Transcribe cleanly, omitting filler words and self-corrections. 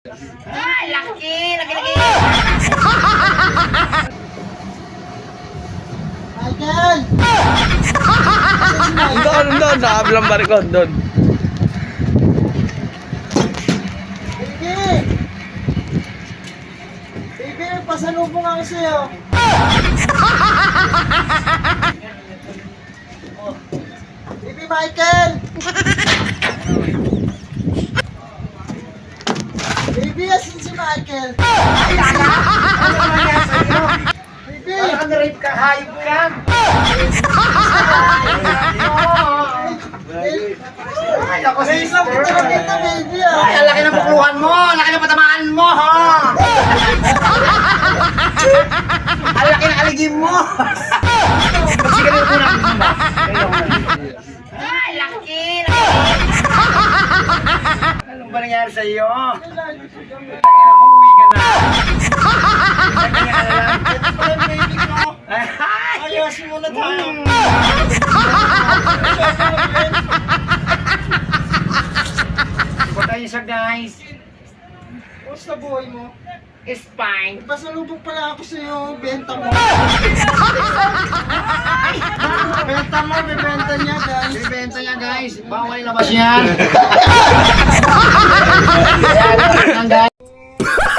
Ah, laki! Laki! Michael! Doon, sa kabilang barikod, doon. Baby! Baby, may pasalubong ako sa'yo. Baby Michael! Baby, asan si Michael? Ay, lala! Ano naman yan sa'yo? Baby! Parang na-rape ka, hayop ka! Ay, ako Naisap sister! kita na kita, baby ah! Ay, ang laki ng bukluhan mo! Ang laki ng patamaan mo, ha! Ang laki ng aligim mo! Sige na muna. Ay, laki! Anong ba nangyari sa iyo? Uwi ka na. Ito pala yung baby ko. Ay! Ayos muna tayo. Punta niyo siya, guys. Kumusta buhay mo? It's fine. Pasalubong pala ako sa'yo, benta mo. Benta mo, bibenta niya guys. Bibenta niya, guys. Bawal ilabas yan. Ayan, guys.